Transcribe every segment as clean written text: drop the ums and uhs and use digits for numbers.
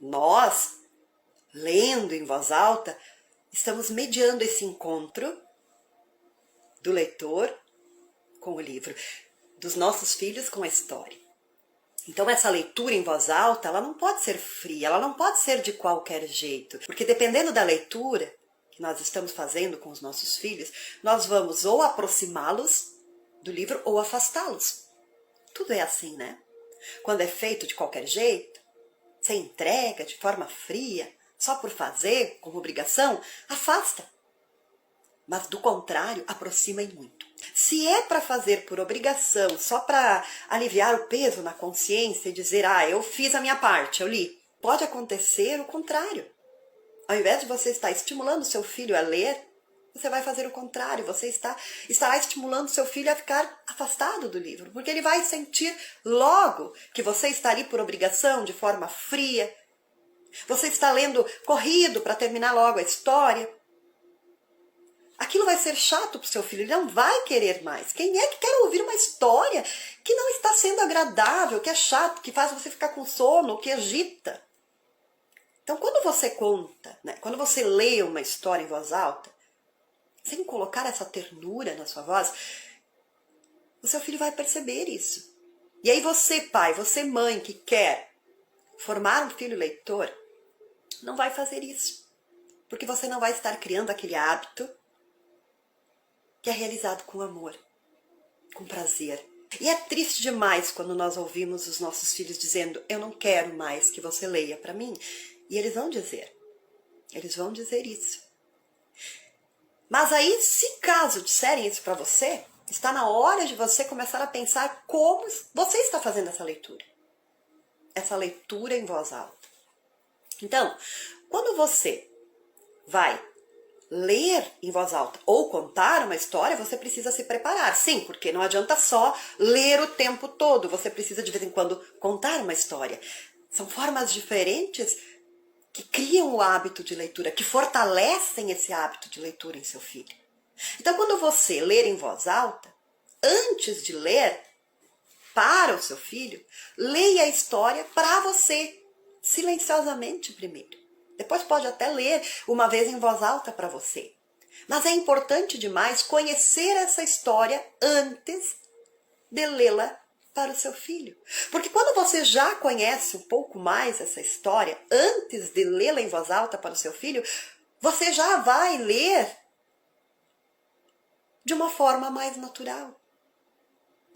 Nós, lendo em voz alta, estamos mediando esse encontro do leitor com o livro, dos nossos filhos com a história. Então essa leitura em voz alta, ela não pode ser fria, ela não pode ser de qualquer jeito, porque dependendo da leitura que nós estamos fazendo com os nossos filhos, nós vamos ou aproximá-los do livro ou afastá-los. Tudo é assim, né? Quando é feito de qualquer jeito, sem entrega, de forma fria, só por fazer, como obrigação, afasta. Mas do contrário, aproxima e muito. Se é para fazer por obrigação, só para aliviar o peso na consciência e dizer, eu fiz a minha parte, eu li, pode acontecer o contrário. Ao invés de você estar estimulando seu filho a ler, você vai fazer o contrário, você estará estimulando seu filho a ficar afastado do livro, porque ele vai sentir logo que você está ali por obrigação, de forma fria. Você está lendo corrido para terminar logo a história. Aquilo vai ser chato para o seu filho, ele não vai querer mais. Quem é que quer ouvir uma história que não está sendo agradável, que é chato, que faz você ficar com sono, que agita? Então, quando você conta, quando você lê uma história em voz alta, sem colocar essa ternura na sua voz, o seu filho vai perceber isso. E aí você, pai, você, mãe, que quer formar um filho leitor, não vai fazer isso. Porque você não vai estar criando aquele hábito que é realizado com amor, com prazer. E é triste demais quando nós ouvimos os nossos filhos dizendo, eu não quero mais que você leia para mim. E eles vão dizer isso. Mas aí, se caso disserem isso para você, está na hora de você começar a pensar como você está fazendo essa leitura em voz alta. Então, quando você vai ler em voz alta ou contar uma história, você precisa se preparar. Sim, porque não adianta só ler o tempo todo, você precisa de vez em quando contar uma história. São formas diferentes que criam o hábito de leitura, que fortalecem esse hábito de leitura em seu filho. Então, quando você ler em voz alta, antes de ler para o seu filho, leia a história para você, silenciosamente primeiro. Depois pode até ler uma vez em voz alta para você. Mas é importante demais conhecer essa história antes de lê-la para o seu filho. Porque quando você já conhece um pouco mais essa história, antes de lê-la em voz alta para o seu filho, você já vai ler de uma forma mais natural.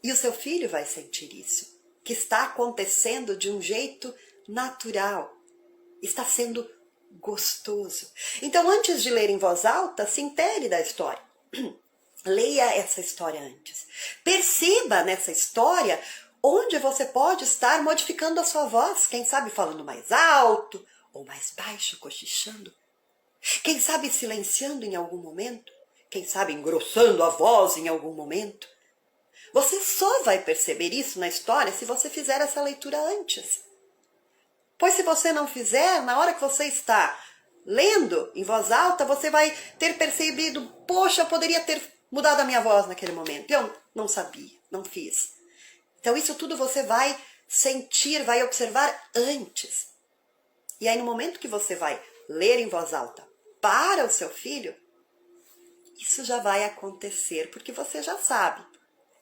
E o seu filho vai sentir isso, que está acontecendo de um jeito natural, está sendo gostoso. Então, antes de ler em voz alta, se intere da história. Leia essa história antes. Perceba nessa história onde você pode estar modificando a sua voz. Quem sabe falando mais alto ou mais baixo, cochichando. Quem sabe silenciando em algum momento. Quem sabe engrossando a voz em algum momento. Você só vai perceber isso na história se você fizer essa leitura antes. Pois se você não fizer, na hora que você está lendo em voz alta, você vai ter percebido, poxa, eu poderia ter mudado a minha voz naquele momento. Eu não sabia, não fiz. Então isso tudo você vai sentir, vai observar antes. E aí no momento que você vai ler em voz alta para o seu filho, isso já vai acontecer, porque você já sabe.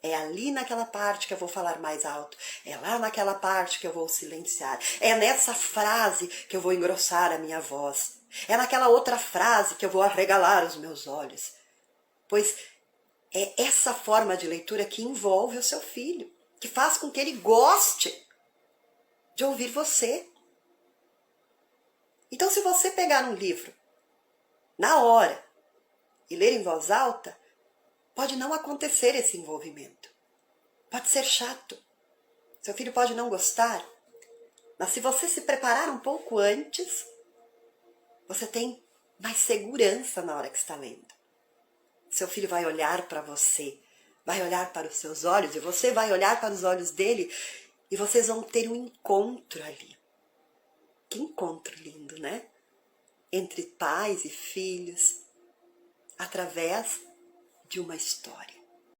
É ali naquela parte que eu vou falar mais alto. É lá naquela parte que eu vou silenciar. É nessa frase que eu vou engrossar a minha voz. É naquela outra frase que eu vou arregalar os meus olhos. Pois é essa forma de leitura que envolve o seu filho, que faz com que ele goste de ouvir você. Então, se você pegar um livro na hora e ler em voz alta, pode não acontecer esse envolvimento. Pode ser chato. Seu filho pode não gostar. Mas se você se preparar um pouco antes, você tem mais segurança na hora que está lendo. Seu filho vai olhar para você, vai olhar para os seus olhos e você vai olhar para os olhos dele e vocês vão ter um encontro ali. Que encontro lindo, né? Entre pais e filhos, através de uma história.